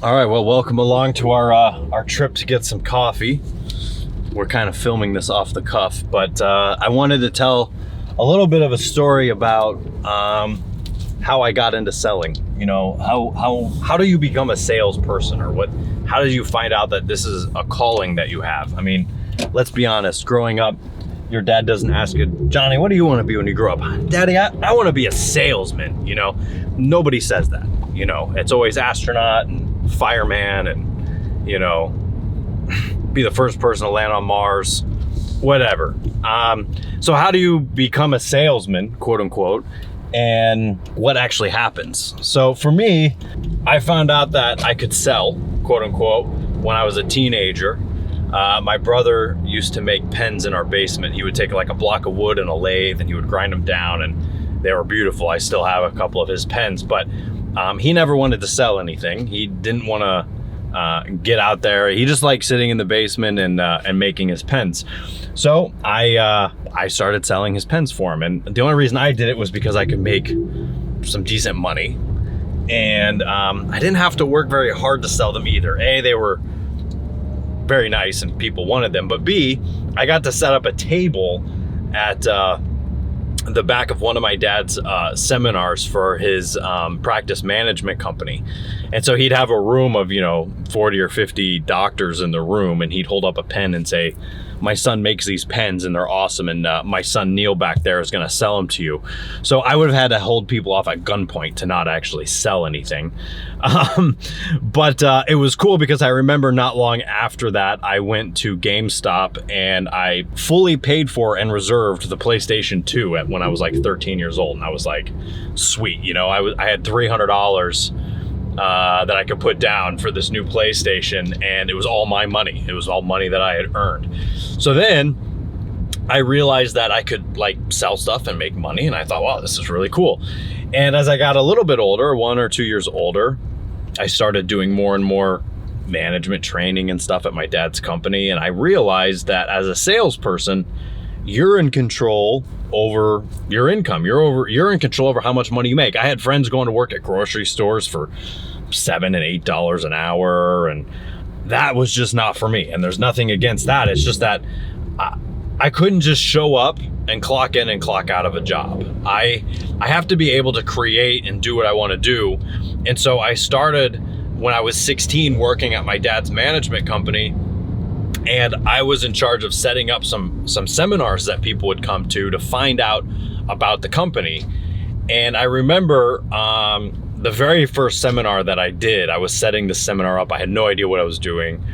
All right, well, welcome along to our trip to get some coffee. We're kind of filming this off the cuff, but I wanted to tell a little bit of a story about how I got into selling. You know, how do you become a salesperson, or how did you find out that this is a calling that you have? I mean, let's be honest, growing up, your dad doesn't ask you, Johnny, what do you want to be when you grow up? Daddy, I want to be a salesman. You know, nobody says that. You know, it's always astronaut and fireman and, you know, be the first person to land on Mars, whatever. So how do you become a salesman, quote unquote, and what actually happens? So for me, I found out that I could sell, quote unquote, when I was a teenager. My brother used to make pens in our basement. He would take like a block of wood and a lathe and he would grind them down, and they were beautiful. I still have a couple of his pens, but he never wanted to sell anything. He didn't want to get out there. He just liked sitting in the basement and making his pens. So I started selling his pens for him, and the only reason I did it was because I could make some decent money, and I didn't have to work very hard to sell them either. A, they were very nice and people wanted them, but B, I got to set up a table at the back of one of my dad's seminars for his practice management company. And so he'd have a room of, 40 or 50 doctors in the room, and he'd hold up a pen and say, my son makes these pens and they're awesome, and my son Neil back there is going to sell them to you. So I would have had to hold people off at gunpoint to not actually sell anything. But it was cool because I remember not long after that, I went to GameStop and I fully paid for and reserved the PlayStation 2 when I was like 13 years old. And I was like, sweet, I had $300 that I could put down for this new PlayStation, and it was all my money. It was all money that I had earned. So then I realized that I could like sell stuff and make money, and I thought, wow, this is really cool. And as I got a little bit older, 1 or 2 years older, I started doing more and more management training and stuff at my dad's company, and I realized that as a salesperson, you're in control over your income. You're in control over how much money you make. I had friends going to work at grocery stores for $7 and $8 an hour, and that was just not for me. And there's nothing against that. It's just that I couldn't just show up and clock in and clock out of a job. I have to be able to create and do what I want to do. And so I started when I was 16 working at my dad's management company, and I was in charge of setting up some seminars that people would come to find out about the company. And I remember the very first seminar that I did, I was setting the seminar up. I had no idea what I was doing.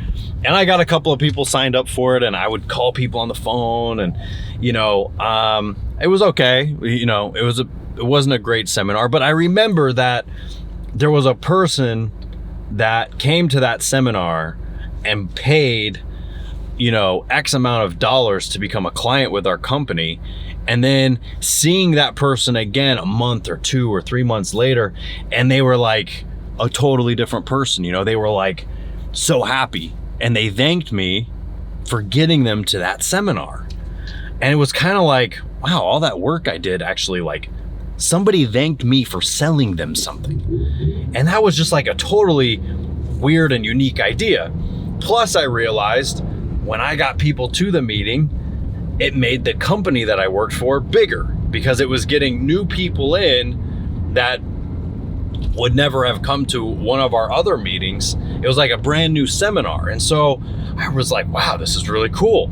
And I got a couple of people signed up for it, and I would call people on the phone, and, it was okay. It wasn't a great seminar, but I remember that there was a person that came to that seminar and paid X amount of dollars to become a client with our company. And then seeing that person again a month or 2 or 3 months later, and they were like a totally different person. They were like so happy, and they thanked me for getting them to that seminar. And it was kind of like, wow, all that work I did actually, like, somebody thanked me for selling them something. And that was just like a totally weird and unique idea. Plus I realized when I got people to the meeting, it made the company that I worked for bigger, because it was getting new people in that would never have come to one of our other meetings. It was like a brand new seminar. And so I was like, wow, this is really cool.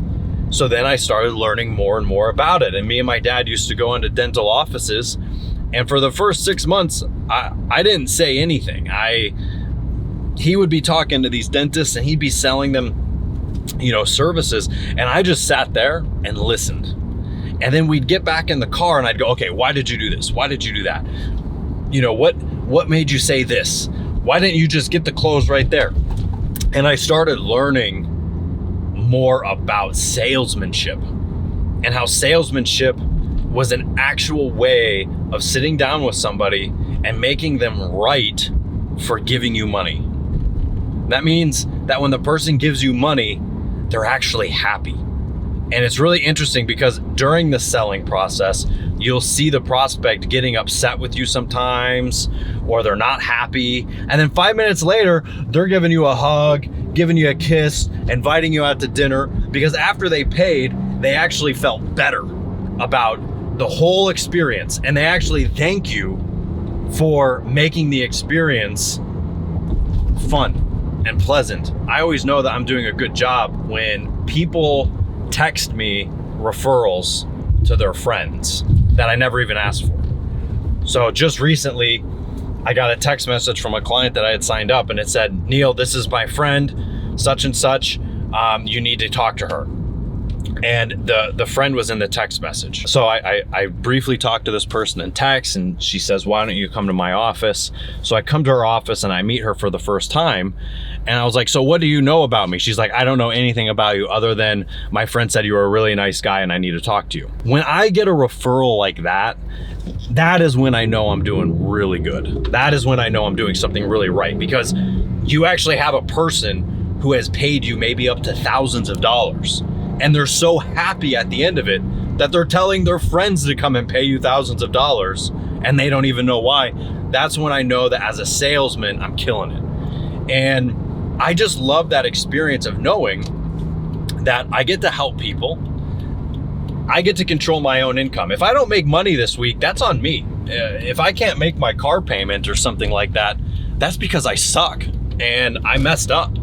So then I started learning more and more about it. And me and my dad used to go into dental offices. And for the first 6 months, I didn't say anything. He would be talking to these dentists and he'd be selling them services, and I just sat there and listened. And then we'd get back in the car and I'd go, okay, why did you do this? Why did you do that? What made you say this? Why didn't you just get the clothes right there? And I started learning more about salesmanship, and how salesmanship was an actual way of sitting down with somebody and making them right for giving you money. That means that when the person gives you money, they're actually happy. And it's really interesting because during the selling process, you'll see the prospect getting upset with you sometimes, or they're not happy. And then 5 minutes later, they're giving you a hug, giving you a kiss, inviting you out to dinner, because after they paid, they actually felt better about the whole experience. And they actually thank you for making the experience fun and pleasant. I always know that I'm doing a good job when people text me referrals to their friends that I never even asked for. So just recently, I got a text message from a client that I had signed up, and it said, Neil, this is my friend, such and such. You need to talk to her. And the friend was in the text message. So I briefly talked to this person in text, and she says, why don't you come to my office? So I come to her office and I meet her for the first time. And I was like, so what do you know about me? She's like, I don't know anything about you other than my friend said you were a really nice guy and I need to talk to you. When I get a referral like that, that is when I know I'm doing really good. That is when I know I'm doing something really right, because you actually have a person who has paid you maybe up to thousands of dollars. And they're so happy at the end of it that they're telling their friends to come and pay you thousands of dollars, and they don't even know why. That's when I know that as a salesman, I'm killing it. And I just love that experience of knowing that I get to help people. I get to control my own income. If I don't make money this week, that's on me. If I can't make my car payment or something like that, that's because I suck and I messed up.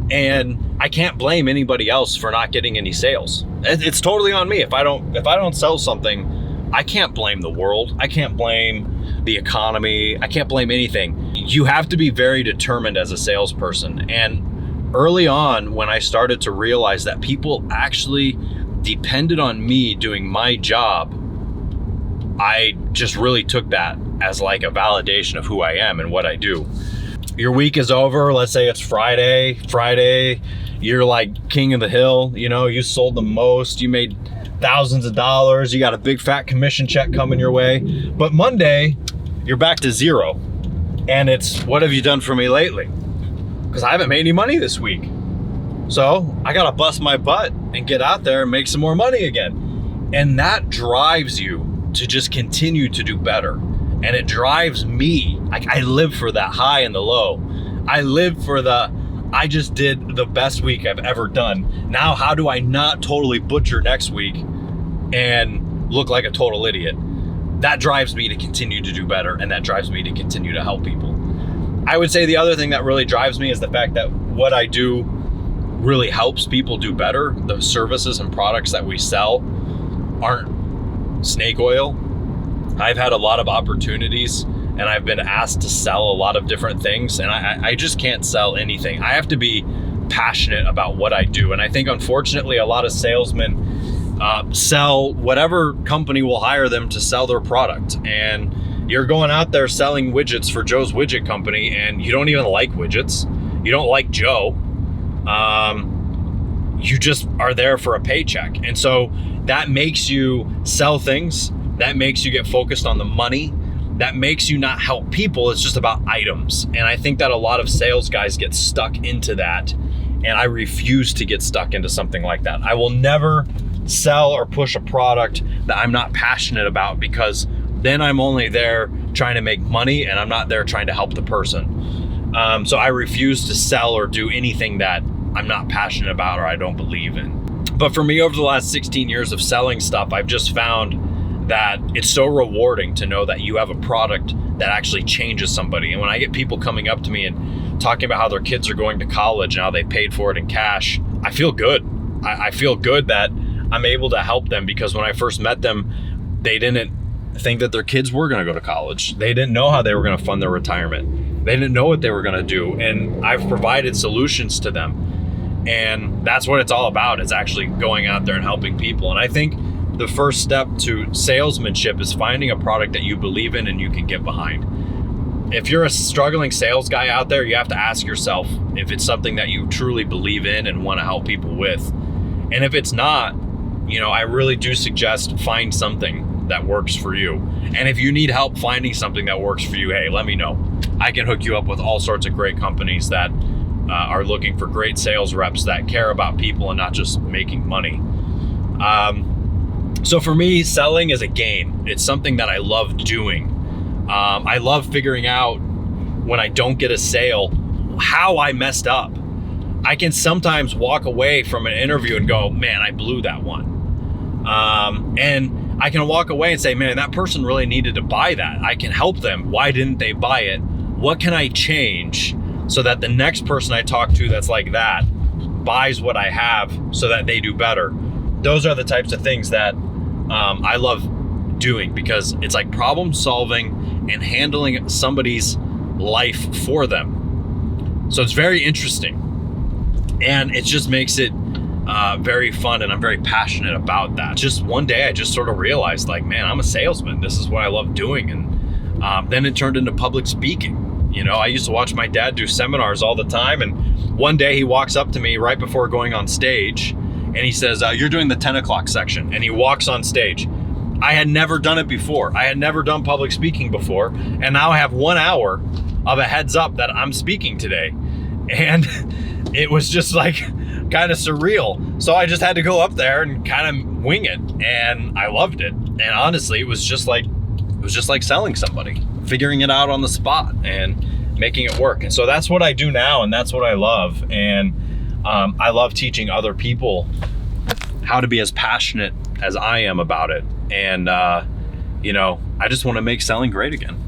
And I can't blame anybody else for not getting any sales. It's totally on me. If I don't sell something, I can't blame the world. I can't blame the economy. I can't blame anything. You have to be very determined as a salesperson. And early on, when I started to realize that people actually depended on me doing my job, I just really took that as like a validation of who I am and what I do. Your week is over. Let's say it's Friday, you're like king of the hill, you sold the most, you made thousands of dollars, you got a big fat commission check coming your way. But Monday, you're back to zero. And it's, what have you done for me lately? Because I haven't made any money this week. So I gotta bust my butt and get out there and make some more money again. And that drives you to just continue to do better. And it drives me, I live for that high and the low. I live for I just did the best week I've ever done. Now, how do I not totally butcher next week and look like a total idiot? That drives me to continue to do better, and that drives me to continue to help people. I would say the other thing that really drives me is the fact that what I do really helps people do better. The services and products that we sell aren't snake oil. I've had a lot of opportunities and I've been asked to sell a lot of different things, and I just can't sell anything. I have to be passionate about what I do. And I think, unfortunately, a lot of salesmen sell whatever company will hire them to sell their product. And you're going out there selling widgets for Joe's Widget Company, and you don't even like widgets. You don't like Joe. You just are there for a paycheck. And so that makes you sell things. That makes you get focused on the money. That makes you not help people. It's just about items. And I think that a lot of sales guys get stuck into that. And I refuse to get stuck into something like that. I will never sell or push a product that I'm not passionate about, because then I'm only there trying to make money and I'm not there trying to help the person. So I refuse to sell or do anything that I'm not passionate about or I don't believe in. But for me, over the last 16 years of selling stuff, I've just found that it's so rewarding to know that you have a product that actually changes somebody. And when I get people coming up to me and talking about how their kids are going to college and how they paid for it in cash, I feel good. I feel good that I'm able to help them, because when I first met them, they didn't think that their kids were going to go to college. They didn't know how they were going to fund their retirement. They didn't know what they were going to do. And I've provided solutions to them. And that's what it's all about, is actually going out there and helping people. And I think the first step to salesmanship is finding a product that you believe in and you can get behind. If you're a struggling sales guy out there, you have to ask yourself if it's something that you truly believe in and want to help people with. And if it's not, I really do suggest find something that works for you. And if you need help finding something that works for you, hey, let me know. I can hook you up with all sorts of great companies that are looking for great sales reps that care about people and not just making money. So for me, selling is a game. It's something that I love doing. I love figuring out when I don't get a sale, how I messed up. I can sometimes walk away from an interview and go, man, I blew that one. And I can walk away and say, man, that person really needed to buy that. I can help them. Why didn't they buy it? What can I change so that the next person I talk to that's like that buys what I have so that they do better? Those are the types of things that I love doing, because it's like problem solving and handling somebody's life for them. So it's very interesting, and it just makes it very fun, and I'm very passionate about that. Just one day I just sort of realized, like, man, I'm a salesman. This is what I love doing. And then it turned into public speaking. You know, I used to watch my dad do seminars all the time, and one day he walks up to me right before going on stage and he says, you're doing the 10 o'clock section, and he walks on stage. I had never done it before. I had never done public speaking before, and now I have 1 hour of a heads up that I'm speaking today. And it was just like kind of surreal. So I just had to go up there and kind of wing it, and I loved it. And honestly, it was just like selling somebody, figuring it out on the spot and making it work. And so that's what I do now, and that's what I love. And I love teaching other people how to be as passionate as I am about it. And you know, I just want to make selling great again.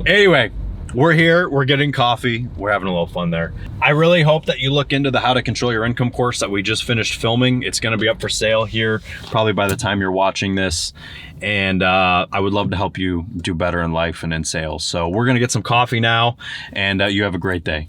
Anyway, we're here, we're getting coffee, we're having a little fun there. I really hope that you look into the How to Control Your Income course that we just finished filming. It's going to be up for sale here probably by the time you're watching this. And I would love to help you do better in life and in sales. So we're going to get some coffee now, and you have a great day.